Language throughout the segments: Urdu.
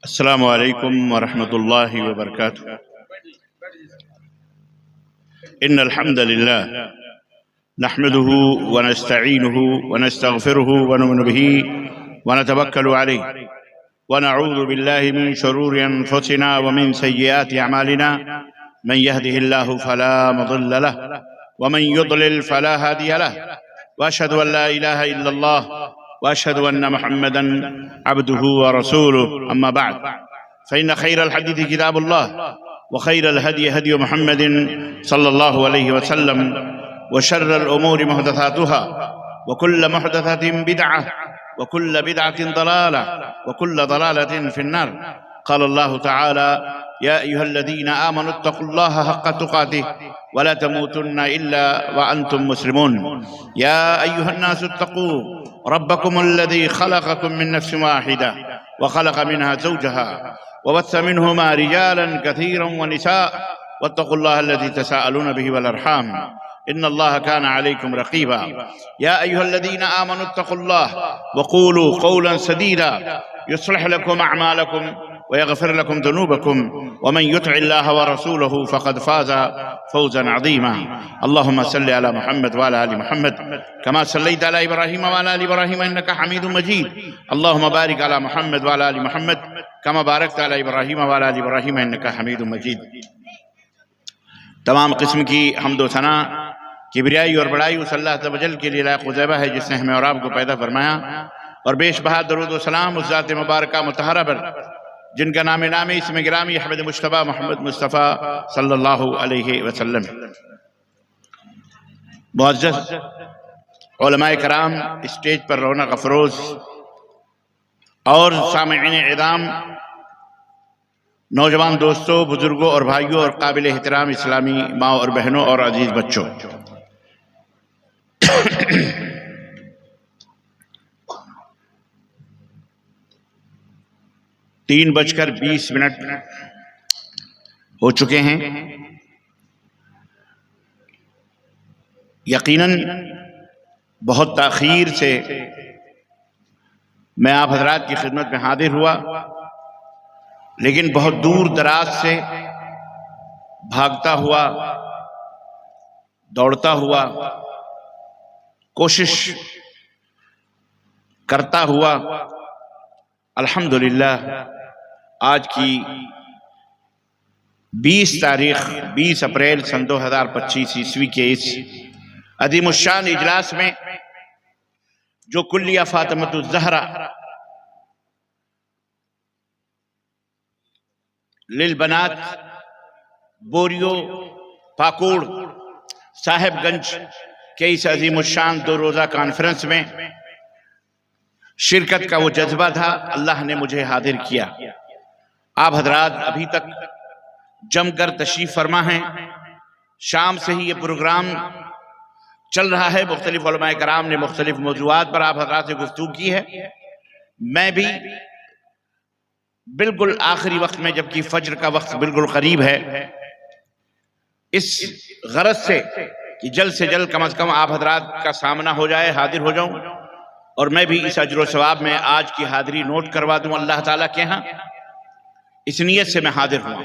السلام عليكم ورحمة الله وبركاته. إن الحمد لله نحمده ونستعينه ونستغفره ونؤمن به ونتوكل عليه ونعوذ بالله من شرور أنفسنا ومن سيئات أعمالنا. من يهده الله فلا مضل له ومن يضلل فلا هادي له، وأشهد أن لا إله إلا الله وأشهد أن محمدا عبده ورسوله. أما بعد، فإن خير الحديث كتاب الله، وخير الهدي هدي محمد صلى الله عليه وسلم، وشر الأمور محدثاتها، وكل محدثة بدعة، وكل بدعة ضلالة، وكل ضلالة في النار. قال الله تعالى: يا أيها الذين آمنوا اتقوا الله حق تقاته ولا تموتن إلا وأنتم مسلمون. يا أيها الناس اتقوا ربكم الذي خلقكم من نفس واحدة وخلق منها زوجها وبث منهما رجالا كثيرا ونساء، واتقوا الله الذي تساءلون به والأرحام، إن الله كان عليكم رقيبا. يا أيها الذين آمنوا اتقوا الله وقولوا قولا سديدا يصلح لكم أعمالكم ويغفر لكم ذنوبكم، ومن يطع الله ورسوله فقد فاز فوزا عظيما. اللهم صل على محمد وعلى آل محمد كما صليت على إبراهيم وعلى آل إبراهيم إنك حميد مجيد. اللهم بارك على محمد وعلى آل محمد كما باركت على إبراهيم وعلى آل إبراهيم إنك حميد مجيد. تمام قسم کی حمد و ثنا، کبریائی اور بڑائی اس اللہ عز و جل کے لیے لائق و زیبہ ہے جس نے ہمیں اور آپ کو پیدا فرمایا، اور بیش بہا درود و سلام اس ذات مبارکہ مطہرہ پر جن کا نام نامی اسم گرامی احمد مجتبیٰ محمد مصطفیٰ صلی اللہ علیہ وسلم. معزز علماء کرام، اسٹیج پر رونق افروز اور سامعین اعظام، نوجوان دوستوں، بزرگوں اور بھائیوں اور قابل احترام اسلامی ماں اور بہنوں اور عزیز بچوں، 3:20 ہو چکے ہیں. یقیناً بہت تاخیر سے میں آپ حضرات کی خدمت میں حاضر ہوا، لیکن بہت دور دراز سے بھاگتا ہوا، دوڑتا ہوا، کوشش کرتا ہوا الحمدللہ آج کی 20 اپریل سن 2025 عیسوی کے اس عظیم الشان اجلاس میں، جو کلیہ فاطمۃ الزہرا للبنات بوریو پاکوڑ صاحب گنج کے اس عظیم الشان 2 روزہ کانفرنس میں شرکت کا وہ جذبہ تھا، اللہ نے مجھے حاضر کیا. آپ حضرات ابھی تک جم کر تشریف فرما ہیں. شام سے ہی یہ پروگرام چل رہا ہے، مختلف علماء کرام نے مختلف موضوعات پر آپ حضرات سے گفتگو کی ہے. میں بھی بالکل آخری وقت میں، جبکہ فجر کا وقت بالکل قریب ہے، اس غرض سے کہ جلد سے جلد کم از کم آپ حضرات کا سامنا ہو جائے، حاضر ہو جاؤں، اور میں بھی اس اجر و ثواب میں آج کی حاضری نوٹ کروا دوں اللہ تعالیٰ کے ہاں. اس نیت سے میں حاضر ہوا.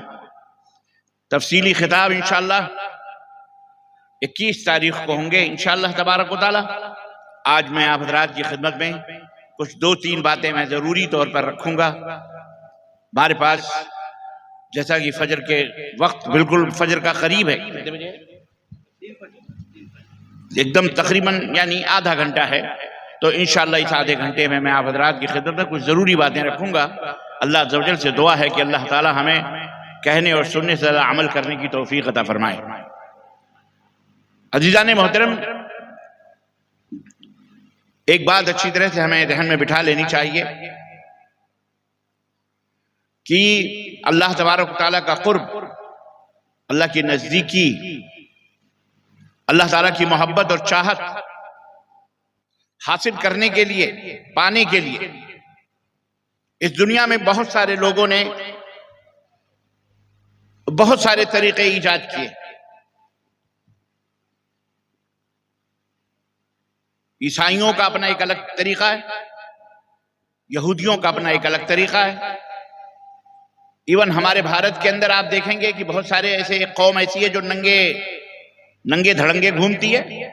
تفصیلی خطاب انشاءاللہ 21 تاریخ کو ہوں گے انشاءاللہ تبارک و تعالیٰ. آج میں آپ حضرات کی خدمت میں کچھ 2-3 باتیں میں ضروری طور پر رکھوں گا. ہمارے پاس جیسا کہ فجر کے وقت بالکل فجر کا قریب ہے، ایک دم تقریباً یعنی آدھا گھنٹہ ہے، تو انشاءاللہ اس آدھے گھنٹے میں آپ حضرات کی خدمت میں کچھ ضروری باتیں رکھوں گا. اللہ عز و جل سے دعا ہے کہ اللہ تعالی ہمیں کہنے اور سننے سے عمل کرنے کی توفیق عطا فرمائے. عزیزان محترم، ایک بات اچھی طرح سے ہمیں ذہن میں بٹھا لینی چاہیے کہ اللہ تبارک و تعالیٰ کا قرب، اللہ کی نزدیکی، اللہ تعالیٰ کی محبت اور چاہت حاصل کرنے کے لیے، پانے کے لیے اس دنیا میں بہت سارے لوگوں نے بہت سارے طریقے ایجاد کیے. عیسائیوں کا اپنا ایک الگ طریقہ ہے، یہودیوں کا اپنا ایک الگ طریقہ ہے، ایون ہمارے بھارت کے اندر آپ دیکھیں گے کہ بہت سارے ایسے ایک قوم ایسی ہے جو ننگے دھڑنگے گھومتی ہے،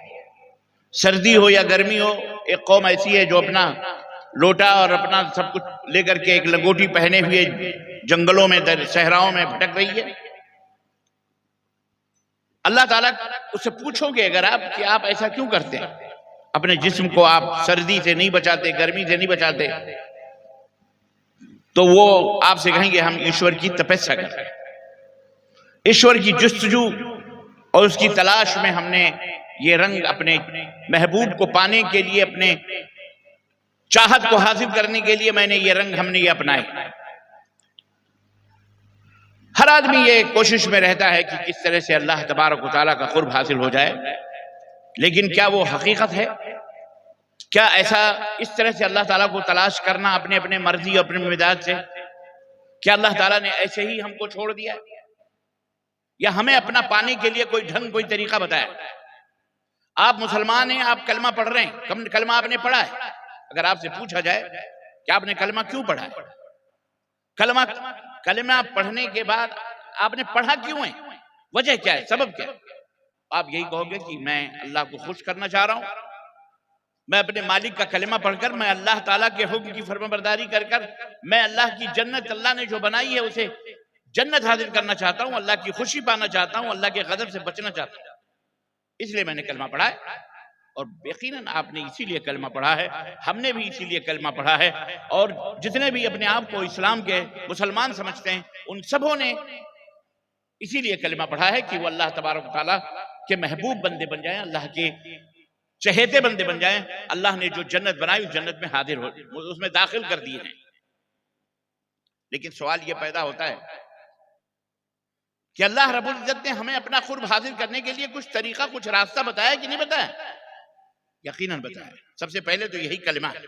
سردی ہو یا گرمی ہو، ایک قوم ایسی ہے جو اپنا لوٹا اور اپنا سب کچھ لے کر کے ایک لنگوٹی پہنے ہوئے جنگلوں میں صحراؤں میں بھٹک رہی ہے۔ اللہ تعالیٰ اس سے پوچھو گے اگر آپ کہ آپ ایسا کیوں کرتے ہیں، اپنے جسم کو آپ سردی سے نہیں بچاتے، گرمی سے نہیں بچاتے، تو وہ آپ سے کہیں گے ہم ایشور کی تپسیا کرتے ہیں، ایشور کی جستجو اور اس کی تلاش میں ہم نے یہ رنگ اپنے محبوب کو پانے کے لیے، اپنے چاہت کو حاصل کرنے کے لیے میں نے یہ رنگ ہم نے یہ اپنائے۔ ہر آدمی یہ کوشش میں رہتا ہے کہ کس طرح سے اللہ تبارک و تعالیٰ کا قرب حاصل ہو جائے، لیکن کیا وہ حقیقت ہے؟ کیا ایسا اس طرح سے اللہ تعالیٰ کو تلاش کرنا اپنے اپنے مرضی اور اپنے مزاج سے، کیا اللہ تعالیٰ نے ایسے ہی ہم کو چھوڑ دیا یا ہمیں اپنا پانے کے لیے کوئی ڈھنگ کوئی طریقہ بتایا؟ آپ مسلمان ہیں، آپ کلمہ پڑھ رہے ہیں، کلمہ آپ نے پڑھا ہے، اگر آپ سے پوچھا جائے کہ آپ نے کلمہ کیوں پڑھا ہے، کلمہ پڑھنے کے بعد آپ نے پڑھا کیوں ہے، وجہ کیا ہے، سبب کیا ہے؟ آپ یہی کہو گے کہ میں اللہ کو خوش کرنا چاہ رہا ہوں، میں اپنے مالک کا کلمہ پڑھ کر، میں اللہ تعالیٰ کے حکم کی فرما برداری کر کر، میں اللہ کی جنت اللہ نے جو بنائی ہے اسے جنت حاصل کرنا چاہتا ہوں، اللہ کی خوشی پانا چاہتا ہوں، اللہ کے غضب سے بچنا چاہتا ہوں، اس لیے میں نے کلمہ پڑھا ہے۔ اور یقیناً آپ نے اسی لیے کلمہ پڑھا ہے، ہم نے بھی اسی لیے کلمہ پڑھا ہے، اور جتنے بھی اپنے آپ کو اسلام کے مسلمان سمجھتے ہیں ان سبوں نے اسی لیے کلمہ پڑھا ہے کہ وہ اللہ تبارک و تعالیٰ کے محبوب بندے بن جائیں، اللہ کے چہیتے بندے بن جائیں، اللہ نے جو جنت بنائی اس جنت میں حاضر ہو، اس میں داخل کر دیے ہیں۔ لیکن سوال یہ پیدا ہوتا ہے کہ اللہ رب العزت نے ہمیں اپنا قرب حاصل کرنے کے لیے کچھ طریقہ، کچھ راستہ بتایا کہ نہیں بتایا؟ یقیناً بتایا۔ سب سے پہلے تو یہی کلمہ ہے،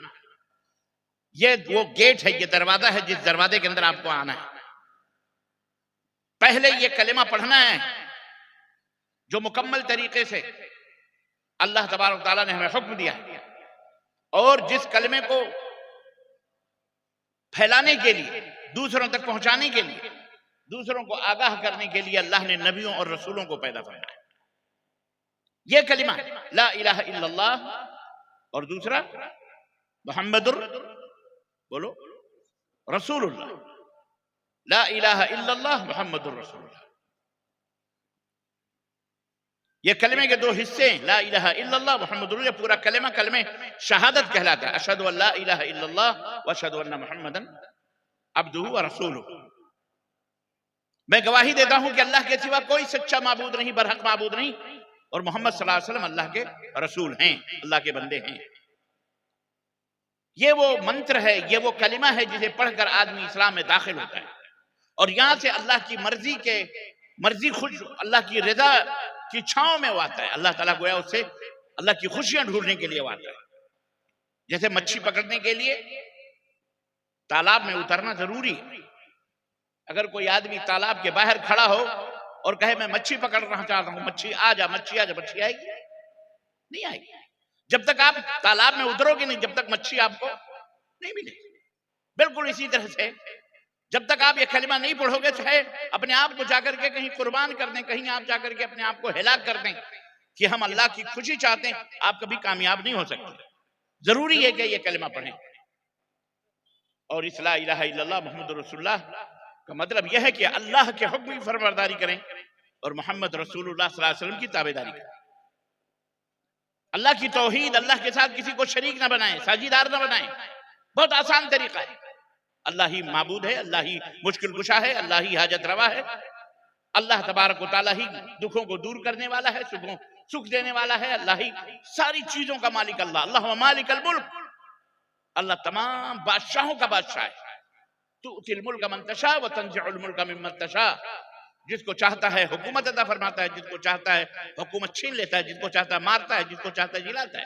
یہ وہ گیٹ ہے، یہ دروازہ ہے جس دروازے کے اندر آپ کو آنا ہے۔ پہلے یہ کلمہ پڑھنا ہے جو مکمل طریقے سے اللہ تبارک و تعالیٰ نے ہمیں حکم دیا، اور جس کلمے کو پھیلانے کے لیے، دوسروں تک پہنچانے کے لیے، دوسروں کو آگاہ کرنے کے لیے اللہ نے نبیوں اور رسولوں کو پیدا فرمایا۔ یہ کلمہ لا الہ الا اللہ، اور دوسرا محمد بولو رسول اللہ، لا الہ الا اللہ محمد رسول اللہ۔ یہ کلمے کے دو حصے ہیں، لا الہ الا اللہ محمد رسول اللہ، پورا کلمہ کلمہ شہادت کہلاتا ہے، اشہد ان لا الہ الا اللہ واشہد ان محمدا عبدہ ورسولہ۔ میں گواہی دیتا ہوں کہ اللہ کے سوا کوئی سچا معبود نہیں، برحق معبود نہیں، اور محمد صلی اللہ علیہ وسلم اللہ کے رسول ہیں، اللہ کے بندے ہیں۔ یہ وہ منتر ہے، یہ وہ کلمہ ہے جسے پڑھ کر آدمی اسلام میں داخل ہوتا ہے، اور یہاں سے اللہ کی مرضی خوش، اللہ کی رضا کی چھاؤں میں وہ آتا ہے۔ اللہ تعالیٰ گویا اس سے اللہ کی خوشیاں ڈھونڈنے کے لیے وہ آتا ہے۔ جیسے مچھی پکڑنے کے لیے تالاب میں اترنا ضروری ہے۔ اگر کوئی آدمی تالاب کے باہر کھڑا ہو اور کہے میں مچھی پکڑنا چاہتا ہوں، مچھی آ جا، مچھی آ جا، مچھی آئے گی؟ نہیں آئے گی۔ جب تک آپ تالاب میں اترو گے نہیں، جب تک مچھی آپ کو نہیں ملے گی۔ بالکل اسی طرح سے جب تک آپ یہ کلمہ نہیں پڑھو گے، چاہے اپنے آپ کو جا کر کے کہیں قربان کر دیں، کہیں آپ جا کر کے اپنے آپ کو ہلاک کر دیں کہ ہم اللہ کی خوشی چاہتے ہیں، آپ کبھی کامیاب نہیں ہو سکتے۔ ضروری ہے کہ یہ کلمہ پڑھیں، اور اس لا الہ الا اللہ محمد رسول اللہ کا مطلب یہ ہے کہ اللہ کے حکم کی فرمانبرداری کریں اور محمد رسول اللہ صلی اللہ علیہ وسلم کی تابعداری کریں۔ اللہ کی توحید، اللہ کے ساتھ کسی کو شریک نہ بنائیں، ساجیدار نہ بنائیں۔ بہت آسان طریقہ ہے۔ اللہ ہی معبود ہے، اللہ ہی مشکل کشا ہے، اللہ ہی حاجت روا ہے، اللہ تبارک و تعالیٰ ہی دکھوں کو دور کرنے والا ہے، سکھ دینے والا ہے، اللہ ہی ساری چیزوں کا مالک، اللہ مالک الملک، اللہ تمام بادشاہوں کا بادشاہ ہے۔ تؤتی الملک من تشاء وتنزع الملک ممن تشاء، جس کو چاہتا ہے حکومت عطا فرماتا ہے، جس کو چاہتا ہے حکومت چھین لیتا ہے، جس کو چاہتا ہے مارتا ہے، جس کو چاہتا ہے جلاتا ہے۔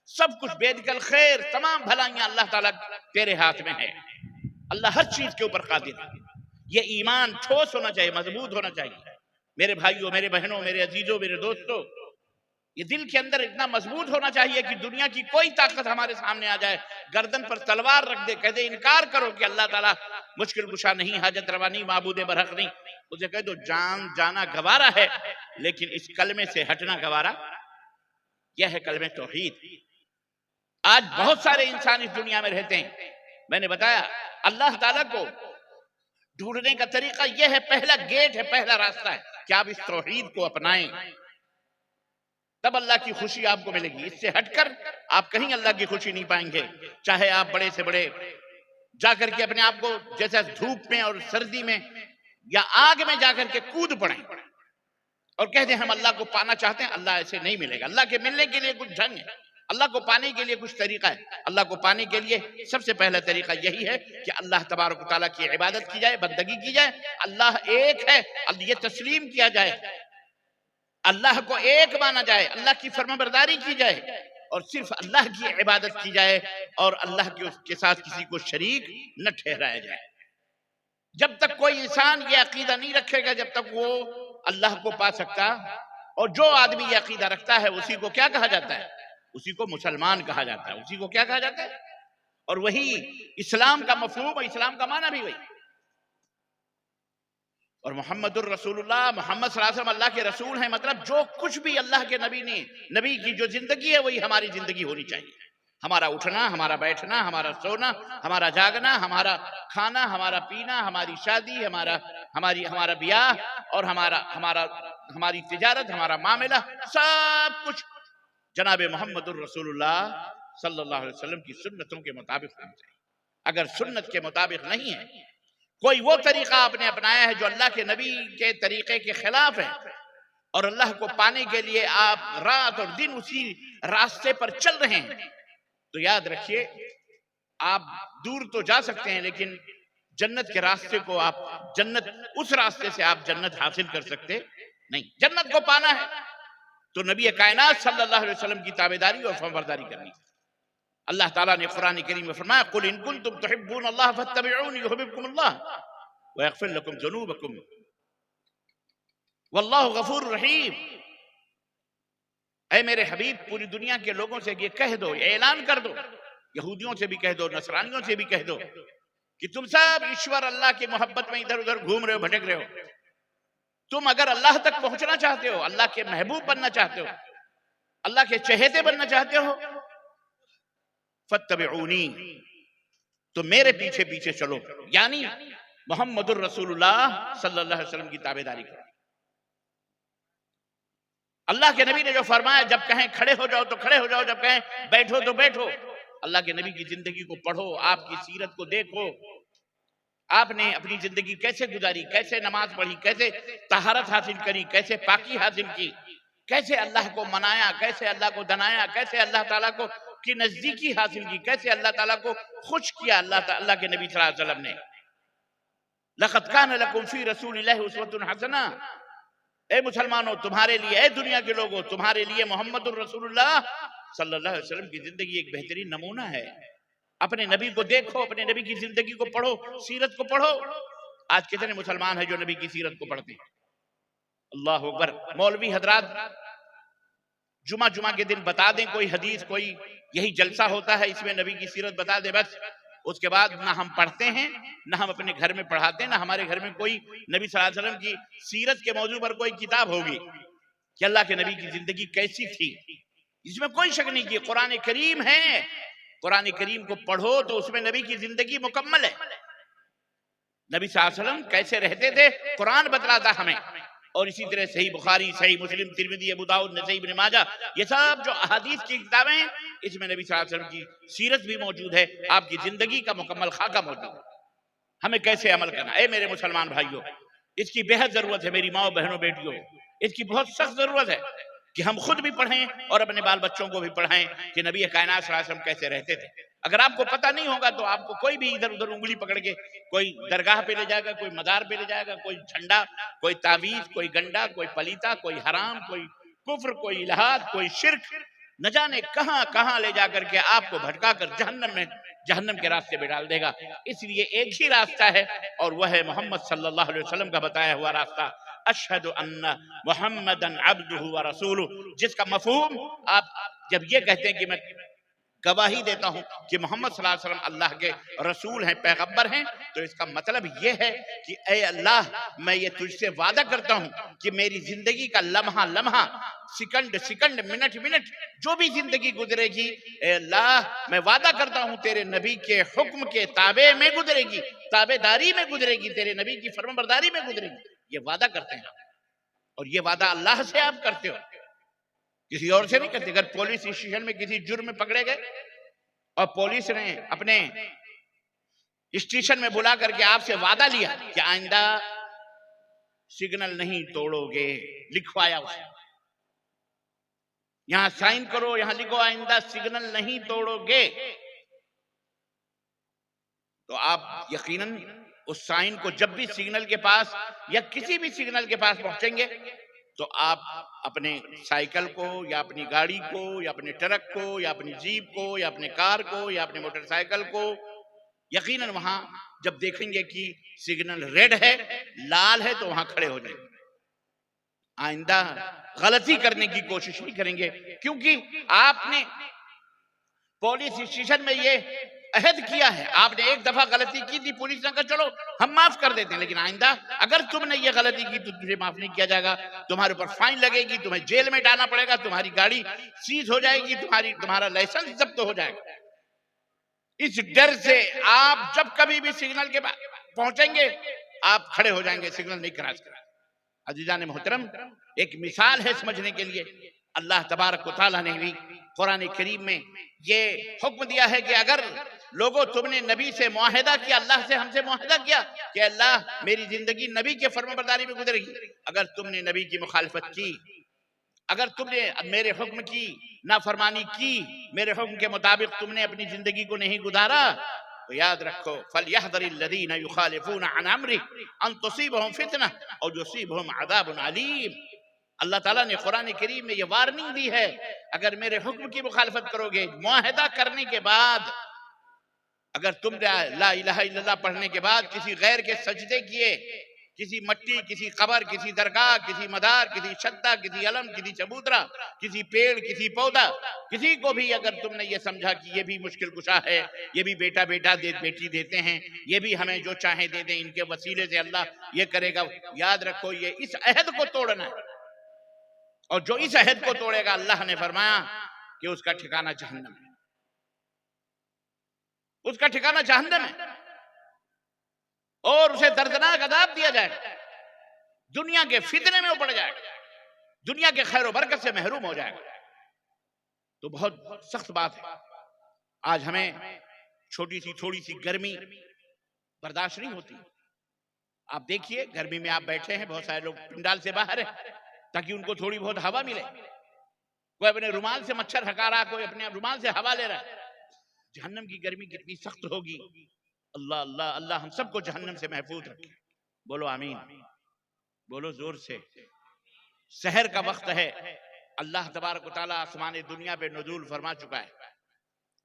سب کچھ بید کل خیر، تمام بھلائیاں اللہ تعالیٰ تیرے ہاتھ میں ہے۔ اللہ ہر چیز کے اوپر قادر ہے۔ یہ ایمان ٹھوس ہونا چاہیے، مضبوط ہونا چاہیے۔ میرے بھائیوں، میرے بہنوں، میرے عزیزوں، میرے دوستوں، یہ دل کے اندر اتنا مضبوط ہونا چاہیے کہ دنیا کی کوئی طاقت ہمارے سامنے آ جائے، گردن پر تلوار رکھ دے، کہہ دے انکار کرو کہ اللہ تعالیٰ مشکل کشا نہیں، حاجت روا نہیں، معبود برحق نہیں، اسے کہہ دو جان جانا گوارا ہے لیکن اس کلمے سے ہٹنا گوارا، یہ ہے کلمہ توحید۔ آج بہت سارے انسان اس دنیا میں رہتے ہیں، میں نے بتایا اللہ تعالیٰ کو ڈھونڈنے کا طریقہ یہ ہے، پہلا گیٹ ہے، پہلا راستہ ہے کہ آپ اس توحید کو اپنائیں، تب اللہ کی خوشی آپ کو ملے گی۔ اس سے ہٹ کر آپ کہیں اللہ کی خوشی نہیں پائیں گے، چاہے آپ بڑے سے بڑے جا کر کے اپنے آپ کو جیسے دھوپ میں اور سردی میں یا آگ میں جا کر کے کود پڑیں اور کہہ دیں ہم اللہ کو پانا چاہتے ہیں، اللہ ایسے نہیں ملے گا۔ اللہ کے ملنے کے لیے کچھ ڈھنگ ہے، اللہ کو پانے کے لیے کچھ طریقہ ہے۔ اللہ کو پانے کے لیے سب سے پہلا طریقہ یہی ہے کہ اللہ تبارک و تعالیٰ کی عبادت کی جائے، بندگی کی جائے، اللہ ایک ہے یہ تسلیم کیا جائے، اللہ کو ایک مانا جائے، اللہ کی فرمانبرداری کی جائے اور صرف اللہ کی عبادت کی جائے اور اللہ کے ساتھ کسی کو شریک نہ ٹھہرایا جائے۔ جب تک کوئی انسان یہ عقیدہ نہیں رکھے گا جب تک وہ اللہ کو پا سکتا، اور جو آدمی یہ عقیدہ رکھتا ہے اسی کو کیا کہا جاتا ہے؟ اسی کو مسلمان کہا جاتا ہے، اسی کو کیا کہا جاتا ہے؟ اور وہی اسلام کا مفہوم اور اسلام کا معنی بھی وہی۔ اور محمد الرسول اللہ، محمد صلی اللہ علیہ وسلم اللہ کے رسول ہیں، مطلب جو کچھ بھی اللہ کے نبی کی جو زندگی ہے وہی ہماری زندگی ہونی چاہیے۔ ہمارا اٹھنا، ہمارا بیٹھنا، ہمارا سونا، ہمارا جاگنا، ہمارا کھانا، ہمارا پینا، ہماری شادی، ہمارا بیاہ اور ہماری تجارت، ہمارا معاملہ، سب کچھ جناب محمد الرسول اللہ صلی اللہ علیہ وسلم کی سنتوں کے مطابق ہونا چاہیے۔ اگر سنت کے مطابق نہیں ہے، کوئی وہ طریقہ آپ نے اپنایا ہے جو اللہ کے نبی کے طریقے کے خلاف ہے اور اللہ کو پانے کے لیے آپ رات اور دن اسی راستے پر چل رہے ہیں، تو یاد رکھیے آپ دور تو جا سکتے ہیں لیکن جنت کے راستے کو اس راستے سے آپ جنت حاصل کر سکتے نہیں۔ جنت کو پانا ہے تو نبی کائنات صلی اللہ علیہ وسلم کی تابعداری اور فرمانبرداری کرنی۔ اللہ تعالیٰ نے قرآن کریم میں فرمایا قُلْ إِن كُنتُمْ تُحِبُّونَ اللَّهَ فَاتَّبِعُونِ يُحْبِبْكُمُ اللَّهُ وَيَغْفِرْ لَكُمْ ذُنُوبَكُمْ وَاللَّهُ غَفُورٌ رَحِيمٌ۔ اے میرے حبیب پوری دنیا کے لوگوں سے یہ کہہ دو، اعلان کر دو، یہودیوں سے بھی کہہ دو، نصرانیوں سے بھی کہہ دو کہ تم سب ایشور اللہ کی محبت میں ادھر ادھر گھوم رہے ہو، بھٹک رہے ہو۔ تم اگر اللہ تک پہنچنا چاہتے ہو، اللہ کے محبوب بننا چاہتے ہو، اللہ کے چہیتے بننا چاہتے ہو، فَاتَّبِعُونِي، تو میرے پیچھے پیچھے چلو، یعنی محمد الرسول اللہ صلی اللہ علیہ وسلم کی تابعداری کرو۔ اللہ کے نبی نے جو فرمایا جب کہیں کھڑے ہو جاؤ تو کھڑے ہو جاؤ، جب کہیں بیٹھو تو بیٹھو۔ اللہ کے نبی کی زندگی کو پڑھو، آپ کی سیرت کو دیکھو، آپ نے اپنی زندگی کیسے گزاری، کیسے نماز پڑھی، کیسے طہارت حاصل کری، کیسے پاکی حاصل کی، کیسے اللہ کو منایا، کیسے اللہ کو دنایا، کیسے اللہ تعالیٰ کو کی نزدیکی حاصل کی، کیسے اللہ تعالیٰ کو خوش کیا اللہ کے نبی صلی اللہ علیہ وسلم نے۔ لَقَدْ كَانَ لَكُمْ فِي رَسُولِ اللَّهِ أُسْوَةٌ حَسَنَةٌ، اے مسلمانوں تمہارے لیے، اے دنیا کے لوگوں تمہارے لیے محمد الرسول اللہ صلی اللہ علیہ وسلم کی زندگی ایک بہترین نمونہ ہے۔ اپنے نبی کو دیکھو، اپنے نبی کی زندگی کو پڑھو، سیرت کو پڑھو۔ آج کتنے مسلمان ہیں جو نبی کی سیرت کو پڑھتے ہیں؟ اللہ اکبر۔ مولوی حضرات جمعہ کے دن بتا دیں کوئی حدیث، کوئی یہی جلسہ ہوتا ہے اس میں نبی کی سیرت بتا دیں، بس اس کے بعد نہ ہم پڑھتے ہیں، نہ ہم اپنے گھر میں پڑھاتے ہیں، نہ ہمارے گھر میں کوئی نبی صلی اللہ علیہ وسلم کی سیرت کے موضوع پر کوئی کتاب ہوگی کہ اللہ کے نبی کی زندگی کیسی تھی۔ اس میں کوئی شک نہیں کہ قرآن کریم ہے، قرآن کریم کو پڑھو تو اس میں نبی کی زندگی مکمل ہے۔ نبی صلی اللہ علیہ وسلم کیسے رہتے تھے قرآن بتلاتا ہمیں، اور اسی طرح صحیح بخاری، صحیح مسلم، ترمذی، ابو داؤد، نسائی، ابن ماجہ، یہ سب جو احادیث کی کتابیں ہیں اس میں نبی صلی اللہ علیہ وسلم کی سیرت بھی موجود ہے، آپ کی زندگی کا مکمل خاکہ موجود ہے۔ ہمیں کیسے عمل کرنا، اے میرے مسلمان بھائیوں، اس کی بے حد ضرورت ہے، میری ماؤں بہنوں بیٹیوں، اس کی بہت سخت ضرورت ہے کہ ہم خود بھی پڑھیں اور اپنے بال بچوں کو بھی پڑھائیں کہ نبی کائنات صلی اللہ علیہ وسلم کیسے رہتے تھے۔ اگر آپ کو پتہ نہیں ہوگا تو آپ کو کوئی بھی ادھر ادھر انگلی پکڑ کے کوئی درگاہ پہ لے جائے گا، کوئی مزار پہ لے جائے گا، کوئی جھنڈا، کوئی تعویذ، کوئی گنڈا، کوئی پلیتا، کوئی حرام، کوئی کفر، کوئی الہاد، کوئی شرک، نہ جانے کہاں کہاں لے جا کر کے آپ کو بھٹکا کر جہنم کے راستے پہ ڈال دے گا۔ اس لیے ایک ہی راستہ ہے اور وہ ہے محمد صلی اللہ علیہ وسلم کا بتایا ہوا راستہ، اشہد ان محمدًا عبدہ ورسولہ، جس کا مفہوم آپ جب یہ کہتے ہیں کہ میں گواہی دیتا ہوں کہ محمد صلی اللہ علیہ وسلم اللہ کے رسول ہیں، پیغمبر ہیں، تو اس کا مطلب یہ ہے کہ اے اللہ میں یہ تجھ سے وعدہ کرتا ہوں کہ میری زندگی کا لمحہ لمحہ، سیکنڈ سیکنڈ، منٹ منٹ، جو بھی زندگی گزرے گی، اے اللہ میں وعدہ کرتا ہوں تیرے نبی کے حکم کے تابع میں گزرے گی، تابع داری میں گزرے گی، تیرے نبی کی فرمانبرداری میں گزرے گی۔ یہ وعدہ کرتے ہیں، اور یہ وعدہ اللہ سے آپ کرتے ہو، کسی اور سے نہیں کرتے۔ اگر پولیس اسٹیشن میں کسی جرم میں پکڑے گئے اور پولیس نے اپنے اسٹیشن میں بلا کر کے آپ سے وعدہ لیا کہ آئندہ سگنل نہیں توڑو گے، لکھوایا اسے، یہاں سائن کرو، یہاں لکھو آئندہ سگنل نہیں توڑو گے، تو آپ یقیناً اس سائن کو جب بھی سگنل کے پاس یا کسی بھی سگنل کے پاس پہنچیں گے تو آپ اپنے سائیکل کو یا اپنی گاڑی کو یا اپنے ٹرک کو یا اپنی جیپ کو یا اپنے کار کو یا اپنے موٹر سائیکل کو یقیناً وہاں جب دیکھیں گے کہ سگنل ریڈ ہے، لال ہے، تو وہاں کھڑے ہو جائیں گے، آئندہ غلطی کرنے کی کوشش نہیں کریں گے، کیونکہ آپ نے پولیس اسٹیشن میں یہ عہد کیا ہے، آپ نے ایک دفعہ غلطی کی تھی، پولیس نے کہا چلو ہم معاف کر دیتے ہیں، لیکن آئندہ اگر تم نے یہ غلطی کی تو تجھے معاف نہیں کیا جائے گا، تمہارے اوپر فائن لگے گی، تمہیں جیل میں ڈالنا پڑے گا، تمہاری گاڑی سیز ہو جائے گی، تمہارا لائسنس ضبط ہو جائے گا۔ اس ڈر سے آپ جب کبھی بھی سگنل کے بعد پہنچیں گے آپ کھڑے ہو جائیں گے، سگنل نہیں کراس کریں۔ عزیزان محترم، ایک مثال ہے سمجھنے کے لیے، اللہ تبارک و تعالیٰ نے بھی قرآن کریم میں یہ حکم دیا ہے کہ اگر لوگوں تم نے نبی سے معاہدہ کیا، اللہ سے ہم سے معاہدہ کیا کہ اللہ میری زندگی نبی کے فرمانبرداری میں گزرے گی، اگر تم نے نبی کی مخالفت کی، اگر تم نے میرے حکم کی نافرمانی کی، میرے حکم کے مطابق تم نے اپنی زندگی کو نہیں گزارا، تو یاد رکھو فَلْيَحْذَرِ الَّذِينَ يُخَالِفُونَ عَنْ أَمْرِهِ أَن تُصِيبَهُمْ فِتْنَةٌ أَوْ يُصِيبَهُمْ عَذَابٌ عَلِيمٌ۔ اللہ تعالیٰ نے قرآن کریم میں یہ وارننگ دی ہے، اگر میرے حکم کی مخالفت کرو گے، معاہدہ کرنے کے بعد، اگر تم لا الہ الا اللہ پڑھنے کے بعد کسی غیر کے سجدے کیے، کسی مٹی، کسی قبر، کسی درگاہ، کسی مدار، کسی چھتا، کسی علم، کسی چبوترا، کسی پیڑ، کسی پودا، کسی کو بھی اگر تم نے یہ سمجھا کہ یہ بھی مشکل کشا ہے، یہ بھی بیٹا بیٹی دیتے ہیں، یہ بھی ہمیں جو چاہیں دے دیں، ان کے وسیلے سے اللہ یہ کرے گا، یاد رکھو یہ اس عہد کو توڑنا ہے، اور جو اس عہد کو توڑے گا اللہ نے فرمایا کہ اس کا ٹھکانہ جہنم ہے، اس کا ٹھکانہ جہنم ہے، اور اسے دردناک عذاب دیا جائے گا، دنیا کے فتنے میں وہ پڑ جائے گا، دنیا کے خیر و برکت سے محروم ہو جائے گا۔ تو بہت سخت بات ہے، آج ہمیں چھوٹی سی تھوڑی سی گرمی برداشت نہیں ہوتی۔ آپ دیکھیے گرمی میں آپ بیٹھے ہیں، بہت سارے لوگ پنڈال سے باہر ہیں تاکہ ان کو تھوڑی بہت ہوا ملے، کوئی اپنے رومال سے مچھر ہکا رہا، کوئی اپنے رومال سے ہوا لے رہا ہے۔ جہنم کی گرمی کتنی سخت ہوگی، اللہ اللہ اللہ ہم سب کو جہنم سے محفوظ رکھے، بولو آمین، بولو زور سے۔ سحر کا وقت ہے، اللہ تبارک و تعالیٰ آسمان دنیا پہ نزول فرما چکا ہے،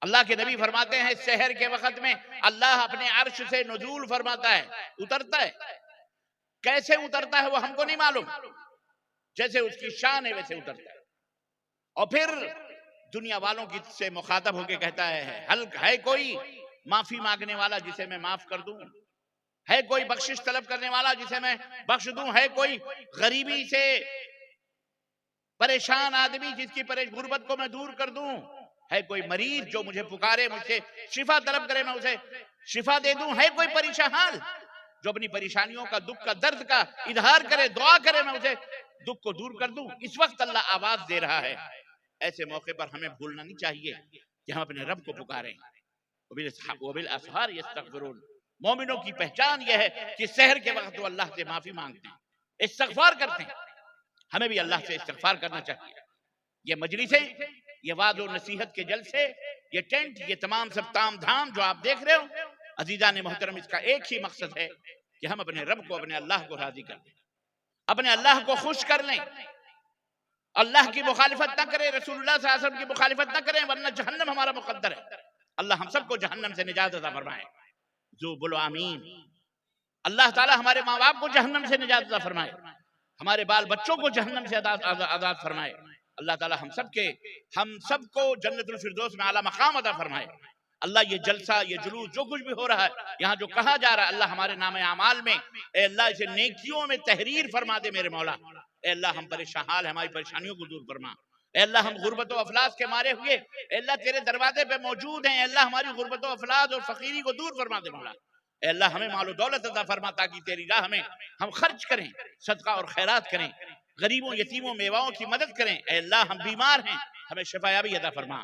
اللہ کے نبی فرماتے ہیں سحر کے وقت میں اللہ اپنے عرش سے نزول فرماتا ہے، اترتا ہے، کیسے اترتا ہے وہ ہم کو نہیں معلوم، جیسے اس کی شان ہے ویسے اترتا ہے، اور پھر دنیا والوں کی سے مخاطب ہو کے کہتا ہے کوئی معافی مانگنے والا جسے میں معاف کر دوں، ہے کوئی بخشش طلب کرنے والا جسے میں بخش دوں، ہے کوئی غریبی سے پریشان آدمی جس کی غربت کو میں دور کر دوں، ہے کوئی مریض جو مجھے پکارے، مجھ سے شفا طلب کرے میں اسے شفا دے دوں، ہے کوئی پریشان حال جو اپنی پریشانیوں کا، دکھ کا، درد کا اظہار کرے، دعا کرے میں اسے دکھ کو دور کر دوں۔ اس وقت اللہ آواز دے رہا ہے، ایسے موقع پر ہمیں بھولنا نہیں چاہیے کہ ہم اپنے رب کو پکاریں، وَبِالْأَسْحَارِ يَسْتَغْفِرُونَ۔ مومنوں کی پہچان یہ ہے کہ سحر کے وقت وہ اللہ سے معافی مانگتے ہیں، استغفار کرتے ہیں، ہمیں بھی اللہ سے استغفار کرنا چاہیے۔ یہ مجلسیں، یہ وعظ و نصیحت کے جلسے، یہ ٹینٹ، یہ تمام سب تام دھام جو آپ دیکھ رہے ہو عزیزان محترم، اس کا ایک ہی مقصد ہے کہ ہم اپنے رب کو، اپنے اللہ کو راضی کر دیں، اپنے اللہ کو خوش کر لیں، اللہ کی مخالفت نہ کریں، رسول اللہ صلی اللہ علیہ وسلم کی مخالفت نہ کریں، ورنہ جہنم ہمارا مقدر ہے۔ اللہ ہم سب کو جہنم سے نجات عطا فرمائے، جو بولو آمین۔ اللہ تعالی ہمارے ماں باپ کو جہنم سے نجات عطا فرمائے، ہمارے بال بچوں کو جہنم سے آزاد فرمائے۔ اللہ تعالی ہم سب کو جنت الفردوس میں اعلیٰ مقام عطا فرمائے۔ اللہ یہ جلسہ، یہ جلوس، جو کچھ بھی ہو رہا ہے یہاں جو کہا جا رہا ہے، اللہ ہمارے نام اعمال میں اے اللہ اسے نیکیوں میں تحریر فرما دے میرے مولا۔ اے اللہ ہم پریشان حال ہیں، ہماری پریشانیوں کو دور فرما۔ اے اللہ ہم غربت و افلاس کے مارے ہوئے اے اللہ تیرے دروازے پہ موجود ہیں، اے اللہ ہماری غربت و افلاس اور فقیری کو دور فرما دے مولا۔ اے اللہ ہمیں مال و دولت عطا فرما تاکہ تیری راہ میں ہم خرچ کریں، صدقہ اور خیرات کریں، غریبوں یتیموں میواؤں کی مدد کریں۔ اے اللہ ہم بیمار ہیں، ہمیں شفا یابی عطا فرما۔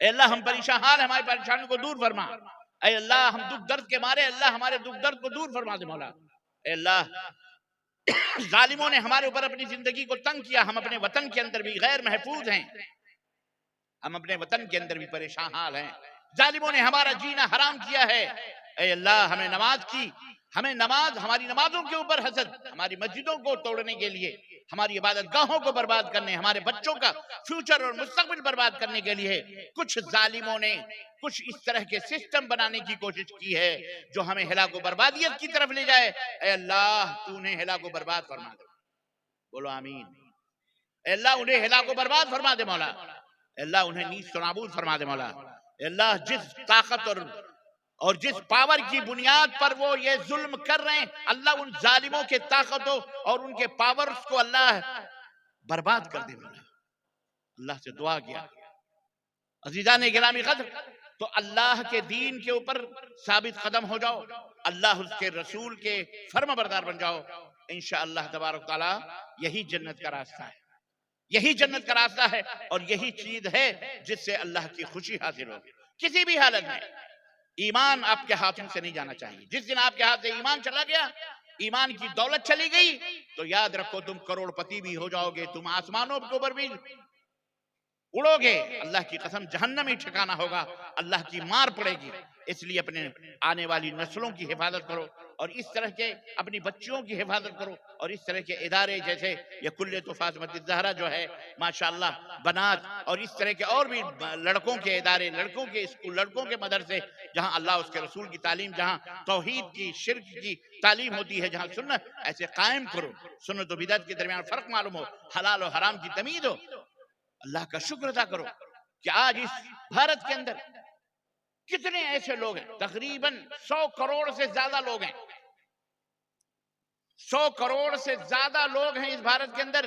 اے اللہ ہم پریشان حال ہیں، ہماری پریشانیوں کو دور فرما۔ اے اللہ ہم دکھ درد کے مارے، اللہ ہمارے دکھ درد کو دور فرما دے مولا۔ اے اللہ ظالموں نے ہمارے اوپر اپنی زندگی کو تنگ کیا، ہم اپنے وطن کے اندر بھی غیر محفوظ ہیں، ہم اپنے وطن کے اندر بھی پریشان حال ہیں، ظالموں نے ہمارا جینا حرام کیا ہے۔ اے اللہ ہمیں ہماری نمازوں کے اوپر حسد، ہماری مسجدوں کو توڑنے کے لیے، ہماری عبادت گاہوں کو برباد کرنے، ہمارے بچوں کا فیوچر اور مستقبل برباد کرنے کے لیے کچھ ظالموں نے کچھ اس طرح کے سسٹم بنانے کی کوشش کی ہے جو ہمیں ہلاک و بربادیت کی طرف لے جائے۔ اے اللہ تو انہیں ہلاک و برباد فرما دے، بولو آمین۔ اے اللہ انہیں ہلاک و برباد فرما دے مولا۔ اے اللہ انہیں نیست و نابود فرما دے مولا۔ اے اللہ جس طاقت اور جس پاور کی بنیاد پر وہ یہ ظلم کر رہے ہیں، اللہ ان ظالموں کے طاقتوں اور ان کے پاورز کو اللہ برباد کر دے مولا۔ اللہ سے دعا کیا، عزیزان گرامی قدر، تو اللہ کے دین کے اوپر ثابت قدم ہو جاؤ، اللہ اس کے رسول کے فرما بردار بن جاؤ، انشاءاللہ تبارک تعالی یہی جنت کا راستہ ہے، یہی جنت کا راستہ ہے، اور یہی چیز ہے جس سے اللہ کی خوشی حاصل ہوگی۔ کسی بھی حالت میں ایمان آپ کے ہاتھوں سے نہیں جانا چاہیے۔ جس دن آپ کے ہاتھ سے ایمان چلا گیا، ایمان کی دولت چلی گئی، تو یاد رکھو تم کروڑ پتی بھی ہو جاؤ گے، تم آسمانوں کے اوپر بھی اڑو گے، اللہ کی قسم جہنم ہی ٹھکانا ہوگا، اللہ کی مار پڑے گی۔ اس لیے اپنے آنے والی نسلوں کی حفاظت کرو، اور اس طرح کے اپنی بچیوں کی حفاظت کرو، اور اس طرح کے ادارے جیسے یہ کلیۃ فاطمۃ الزہرا جو ہے ماشاءاللہ بنات، اور اس طرح کے اور بھی لڑکوں کے ادارے، لڑکوں کے اسکول، لڑکوں کے مدرسے، جہاں اللہ اس کے رسول کی تعلیم، جہاں توحید کی، شرک کی تعلیم ہوتی ہے، جہاں سنت، ایسے قائم کرو، سنت و بدعت کے درمیان فرق معلوم ہو، حلال و حرام کی تمیز ہو۔ اللہ کا شکر ادا کرو کہ آج اس بھارت کے اندر کتنے ایسے لوگ ہیں، تقریباً 100 کروڑ سے زیادہ لوگ ہیں، 100 کروڑ سے زیادہ لوگ ہیں اس بھارت کے اندر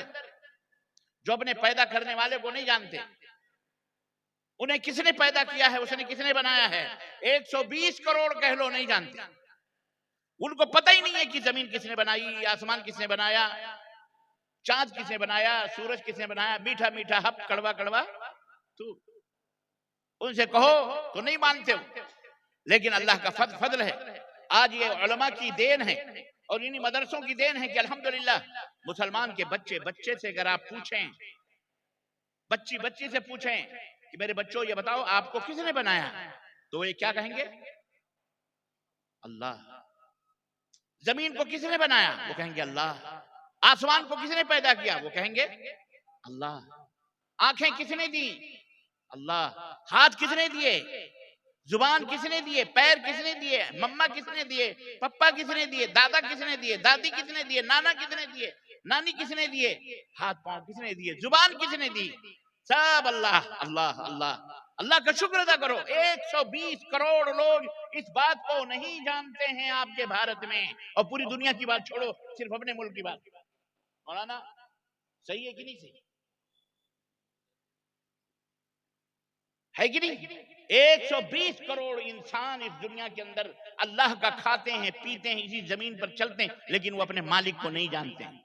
جو اپنے پیدا کرنے والے کو نہیں جانتے، انہیں کس نے پیدا کیا ہے، اس نے کس نے بنایا ہے۔ 120 کروڑ کہہ لو نہیں جانتے، ان کو پتہ ہی نہیں ہے کہ زمین کس نے بنائی، آسمان کس نے بنایا، چاند کس نے بنایا، سورج کس نے بنایا، میٹھا میٹھا ہپ، کڑوا کڑوا تو ان سے کہو تو نہیں مانتے ہو۔ لیکن اللہ کا فضل ہے، آج یہ علماء کی دین ہے اور انہی مدرسوں کی دین ہے کہ الحمدللہ مسلمان کے بچے سے اگر آپ پوچھیں، بچی سے پوچھیں کہ میرے بچوں یہ بتاؤ آپ کو کس نے بنایا، تو وہ کیا کہیں گے؟ اللہ۔ زمین کو کس نے بنایا، وہ کہیں گے اللہ۔ آسمان کو کس نے پیدا کیا، وہ کہیں گے اللہ۔ آنکھیں کس نے دی، اللہ۔ ہاتھ کس نے دیے، زبان کس نے دیے، پیر کس نے دیے، مما کس نے دیے، پپا کس نے دیے، دادا کس نے دیے، دادی کس نے دیے، نانا کس نے دیے، نانی کس نے دیے، ہاتھ پاؤں کس نے دیے، زبان کس نے دی، سب اللہ اللہ اللہ۔ اللہ کا شکر ادا کرو، 120 کروڑ لوگ اس بات کو نہیں جانتے ہیں آپ کے بھارت میں، اور پوری دنیا کی بات چھوڑو، صرف اپنے ملک کی بات۔ مولانا صحیح ہے کہ نہیں صحیح ہے کہ نہیں؟ 120 کروڑ انسان اس دنیا کے اندر اللہ کا کھاتے ہیں، پیتے ہیں، اسی زمین پر چلتے ہیں، لیکن وہ اپنے مالک کو نہیں جانتے ہیں۔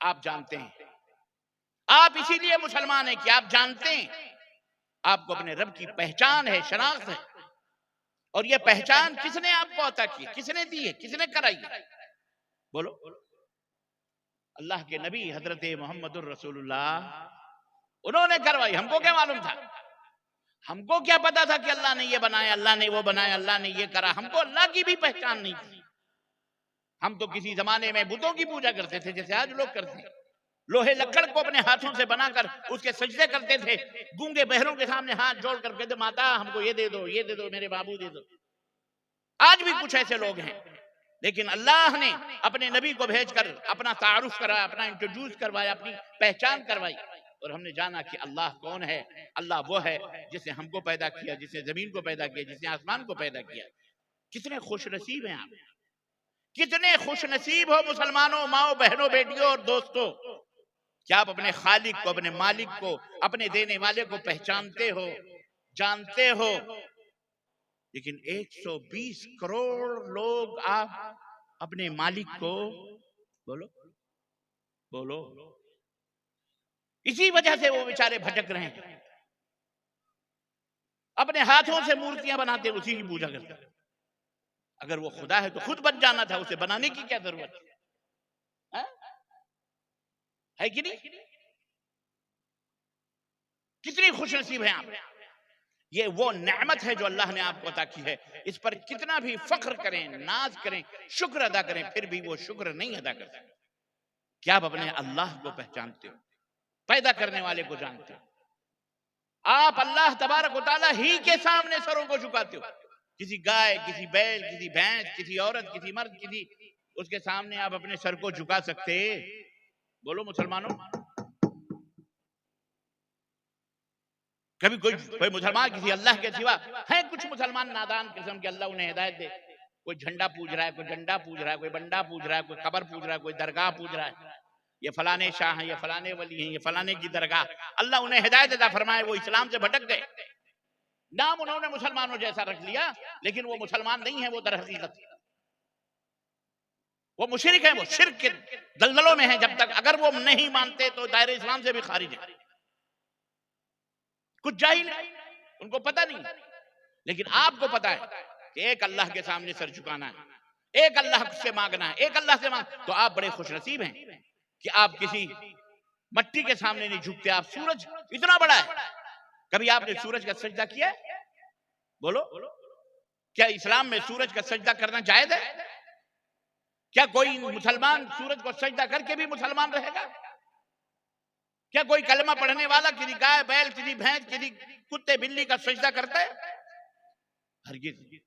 آپ جانتے ہیں، آپ اسی لیے مسلمان ہیں کہ آپ جانتے ہیں، آپ کو اپنے رب کی پہچان ہے، شناخت ہے، اور یہ پہچان کس نے آپ کو عطا کی، کس نے دی ہے، کس نے کرائی ہے؟ بولو۔ اللہ کے نبی حضرت محمد الرسول اللہ، انہوں نے کروائی، ہم کو کیا معلوم تھا، ہم کو کیا پتا تھا کہ اللہ نے یہ بنایا، اللہ نے وہ بنایا، اللہ نے یہ کرا، ہم کو اللہ کی بھی پہچان نہیں تھی۔ ہم تو کسی زمانے میں بتوں کی پوجا کرتے تھے جیسے آج لوگ کرتے ہیں، لوہے لکڑ کو اپنے ہاتھوں سے بنا کر اس کے سجدے کرتے تھے، گونگے بہروں کے سامنے ہاتھ جوڑ کر کہتے ماتا ہم کو یہ دے دو، یہ دے دو، میرے بابو دے دو۔ آج بھی کچھ ایسے لوگ ہیں، لیکن اللہ نے اپنے نبی کو بھیج کر اپنا تعارف کرایا، اپنا انٹروڈیوس کروایا، اپنی پہچان کروائی۔ اور ہم نے جانا کہ اللہ کون ہے. اللہ وہ ہے جس نے ہم کو پیدا کیا, جس نے زمین کو پیدا کیا, جس نے آسمان کو پیدا کیا. کتنے خوش نصیب ہیں آپ, کتنے خوش نصیب ہو مسلمانوں, ماؤں بہنوں, بیٹیوں اور دوستوں, کیا آپ اپنے خالق کو, اپنے مالک کو, اپنے دینے والے کو پہچانتے ہو, جانتے ہو. لیکن 120 کروڑ لوگ آپ اپنے مالک کو بولو بولو, اسی وجہ سے وہ بیچارے بھٹک رہے ہیں. اپنے ہاتھوں سے مورتیاں بناتے, اسی کی پوجا کرتے. اگر وہ خدا ہے تو خود بن جانا تھا, اسے بنانے کی کیا ضرورت ہے کہ نہیں؟ کتنی خوش نصیب ہیں آپ. یہ وہ نعمت ہے جو اللہ نے آپ کو عطا کی ہے. اس پر کتنا بھی فخر کریں, ناز کریں, شکر ادا کریں, پھر بھی وہ شکر نہیں ادا کر سکتے. کیا آپ اپنے اللہ کو پہچانتے ہو, پیدا کرنے والے کو جانتے ہو؟ آپ اللہ تبارک و تعالیٰ ہی کے سامنے سروں کو جھکاتے ہو. کسی گائے, کسی بیل, کسی بھینس, کسی عورت, کسی مرد, کسی اس کے سامنے آپ اپنے سر کو جھکا سکتے؟ بولو مسلمانوں. کبھی کوئی مسلمان کسی اللہ کے سوا ہے؟ کچھ مسلمان نادان قسم کے, اللہ انہیں ہدایت دے. کوئی جھنڈا پوج رہا ہے, کوئی ڈنڈا پوج رہا ہے, کوئی بنڈا پوج رہا ہے, کوئی قبر پوج رہا ہے, کوئی درگاہ پوج رہا ہے. یہ فلانے شاہ ہیں, یہ فلانے ولی ہیں, یہ فلانے کی درگاہ. اللہ انہیں ہدایت عطا فرمائے, وہ اسلام سے بھٹک گئے. نام انہوں نے مسلمانوں جیسا رکھ لیا, لیکن وہ مسلمان نہیں ہیں. وہ در حقیقت وہ مشرک ہیں, وہ شرک کے دلدلوں میں ہیں. جب تک اگر وہ نہیں مانتے تو دائرہ اسلام سے بھی خارج ہیں. کچھ جاہل ہیں, ان کو پتہ نہیں. لیکن آپ کو پتہ ہے کہ ایک اللہ کے سامنے سر جھکانا ہے, ایک اللہ سے مانگنا ہے, ایک اللہ سے تو آپ بڑے خوش نصیب ہیں کہ آپ کسی مٹی کے سامنے نہیں جھکتے. آپ سورج اتنا بڑا ہے, کبھی آپ نے سورج کا سجدہ کیا؟ بولو, کیا اسلام میں سورج کا سجدہ کرنا جائز ہے؟ کیا کوئی مسلمان سورج کو سجدہ کر کے بھی مسلمان رہے گا؟ کیا کوئی کلمہ پڑھنے والا کسی گائے, بیل, کسی بھینس, کسی کتے, بلی کا سجدہ کرتا ہے؟ ہرگز.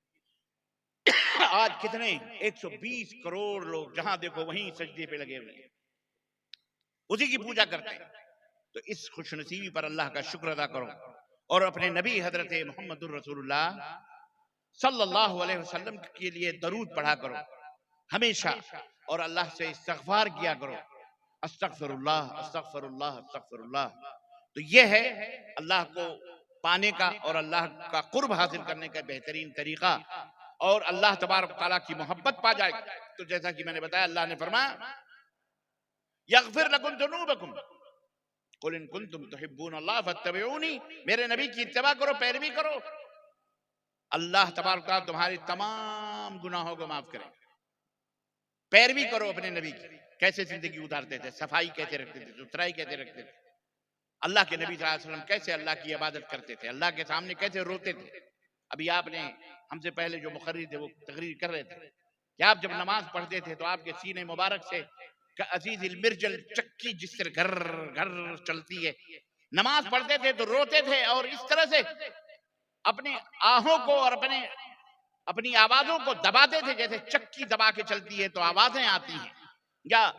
آج کتنے 120 کروڑ لوگ جہاں دیکھو وہیں سجدے پہ لگے ہوئے ہیں, اسی کی پوجا کرتے ہیں. تو اس خوش نصیبی پر اللہ کا شکر ادا کرو, اور اپنے نبی حضرت محمد الرسول اللہ صلی اللہ علیہ وسلم کے لیے درود پڑھا کرو ہمیشہ, اور اللہ سے استغفار کیا کرو, استغفر اللہ, استغفر اللہ, استغفر اللہ. تو یہ ہے اللہ کو پانے کا اور اللہ کا قرب حاصل کرنے کا بہترین طریقہ, اور اللہ تبارک تعالیٰ کی محبت پا جائے. تو جیسا کہ میں نے بتایا, اللہ نے فرمایا یغفر لکم ذنوبکم قل ان کنتم تحبون اللہ فاتبعونی, میرے نبی کی اتباع کرو, پیروی کرو, اللہ تبارک تعالیٰ تمہاری تمام گناہوں کو معاف کرے. پیروی کرو اپنے نبی کی, کیسے زندگی اتارتے تھے, صفائی کیسے رکھتے تھے, ستھرائی کیسے رکھتے تھے, اللہ کے نبی صلی اللہ علیہ وسلم کیسے اللہ کی عبادت کرتے تھے, اللہ کے سامنے کیسے روتے تھے. ابھی آپ نے ہم سے پہلے جو مقرر تھے وہ تقریر کر رہے تھے کہ آپ جب نماز پڑھتے تھے تو آپ کے سینے مبارک سے عزیز المرجل چکی جس طرح گھر گھر چلتی ہے, نماز پڑھتے تھے تو روتے تھے, اور اس طرح سے اپنے آہوں کو اور اپنی آوازوں کو دباتے تھے جیسے چکی دبا کے چلتی ہے تو آوازیں آتی ہیں, یا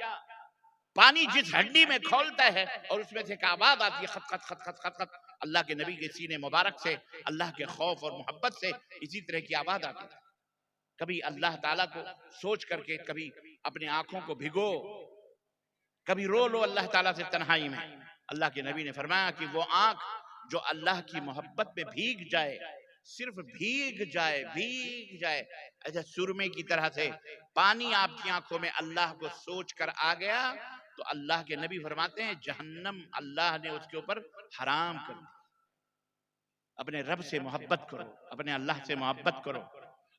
پانی جس ہڈی میں کھولتا ہے اور اس میں سے ایک آواز آتی ہے خط خط خط خط خط خط, اللہ کے نبی کے سینے مبارک سے اللہ کے خوف اور محبت سے اسی طرح کی آواز آتی تھی. کبھی اللہ تعالیٰ کو سوچ کر کے کبھی اپنی آنکھوں کو بھگو, کبھی رو لو اللہ تعالیٰ سے تنہائی میں. اللہ کے نبی نے فرمایا کہ وہ آنکھ جو اللہ کی محبت میں بھیگ جائے, صرف بھیگ جائے, بھیگ جائے ایسے سرمے کی طرح سے, پانی آپ کی آنکھوں میں اللہ کو سوچ کر آ گیا, تو اللہ کے نبی فرماتے ہیں جہنم اللہ نے اس کے اوپر حرام کر دی. اپنے رب سے محبت کرو, اپنے اللہ سے محبت کرو,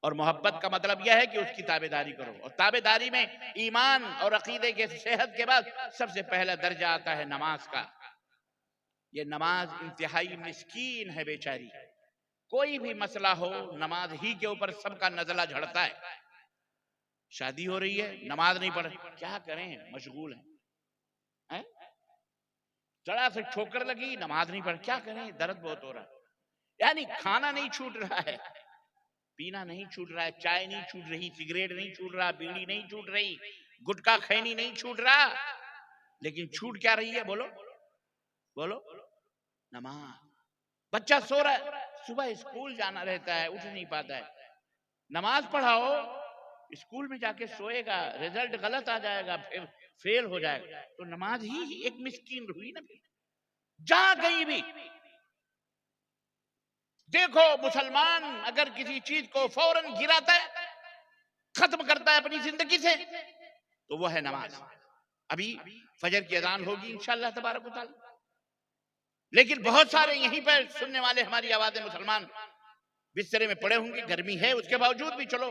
اور محبت کا مطلب یہ ہے کہ اس کی تابعداری کرو, اور تابعداری میں ایمان اور عقیدے کے صحت کے بعد سب سے پہلا درجہ آتا ہے نماز کا. یہ نماز انتہائی مسکین ہے بیچاری, کوئی بھی مسئلہ ہو نماز ہی کے اوپر سب کا نزلہ جھڑتا ہے. شادی ہو رہی ہے, نماز نہیں پڑھ, کیا کریں, مشغول ہیں. ذرا سے ٹھوکر لگی, نماز نہیں پڑھ, کیا کریں, درد بہت ہو رہا ہے. یعنی کھانا نہیں چھوٹ رہا ہے, پینا نہیں چھوٹ رہا ہے, چائے نہیں چھوٹ رہی, سگریٹ نہیں چھوٹ رہا, بیڑی نہیں چھوٹ رہی, گٹکا خینی نہیں چھوٹ رہا, لیکن چھوٹ کیا رہی ہے بولو, بولو نماز. بچہ سو رہا ہے, صبح اسکول جانا رہتا ہے, اٹھ نہیں پاتا ہے, نماز پڑھاؤ, اسکول میں جا کے سوئے گا, رزلٹ غلط آ جائے گا, پھر فیل ہو جائے گا. تو نماز ہی ایک مسکین ہوئی نا. جہاں کہیں بھی دیکھو مسلمان اگر کسی چیز کو فوراً گراتا ہے, ختم کرتا ہے اپنی زندگی سے, تو وہ ہے نماز. ابھی فجر کی اذان ہوگی انشاءاللہ تبارک و تعالی, لیکن بہت سارے یہیں پر سننے والے ہماری آوازیں مسلمان بسترے میں پڑے ہوں گے, گرمی ہے اس کے باوجود بھی چلو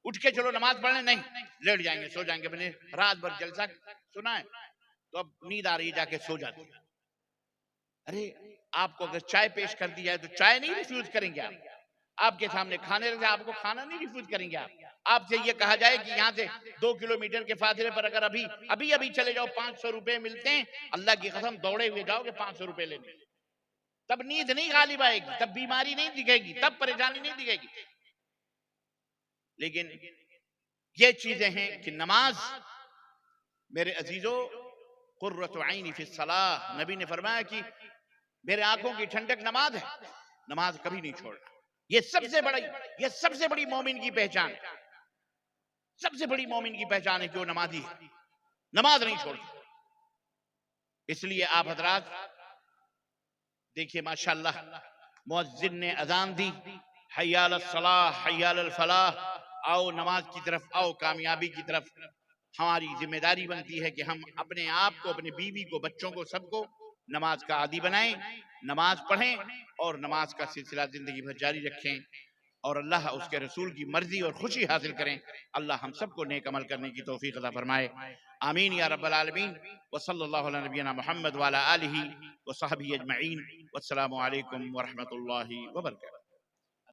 اٹھ کے چلو نماز پڑھنے, نہیں, لیٹ جائیں گے, سو جائیں گے. میں نے رات بھر جلسہ سنا ہے تو اب نیند آ رہی ہے, جا کے سو جاتے ہیں. ارے آپ کو اگر چائے پیش کر دی جائے تو چائے نہیں ریفیوز کریں گے آپ. آپ کے سامنے کھانے رکھے, آپ کو کھانا نہیں ریفیوز کریں گے آپ. آپ سے یہ کہا جائے کہ یہاں سے 2 کلومیٹر کے فاصلے پر اگر ابھی چلے جاؤ, 500 روپے ملتے ہیں, اللہ کی قسم دوڑے ہوئے جاؤ گے 500 روپے لینے. تب نیند نہیں غالب آئے گی, تب بیماری نہیں دکھے گی, تب پریشانی نہیں دکھے گی. لیکن یہ چیزیں ہیں کہ نماز میرے عزیزو قرۃ عینی فی الصلاۃ, نبی نے فرمایا کہ میرے آنکھوں کی ٹھنڈک نماز ہے, نماز کبھی نہیں چھوڑنا. یہ سب سے بڑی مومن کی پہچان ہے, سب سے بڑی مومن کی پہچان ہے کہ وہ نمازی ہے, نماز نہیں چھوڑتا. اس لیے آپ حضرات دیکھیے ماشاءاللہ مؤذن نے اذان دی, حی علی الصلاح حی علی الفلاح, آؤ نماز کی طرف, آؤ کامیابی کی طرف. ہماری ذمہ داری بنتی ہے کہ ہم اپنے آپ کو, اپنے بیوی کو, بچوں کو, سب کو نماز کا عادی بنائیں, نماز پڑھیں اور نماز کا سلسلہ زندگی بھر جاری رکھیں, اور اللہ اس کے رسول کی مرضی اور خوشی حاصل کریں. اللہ ہم سب کو نیک عمل کرنے کی توفیق عطا فرمائے, آمین یا رب العالمین. وصلی اللہ علی نبینا محمد وعلی آلہ وصحبہ اجمعین, والسلام علیکم ورحمۃ اللہ وبرکاتہ.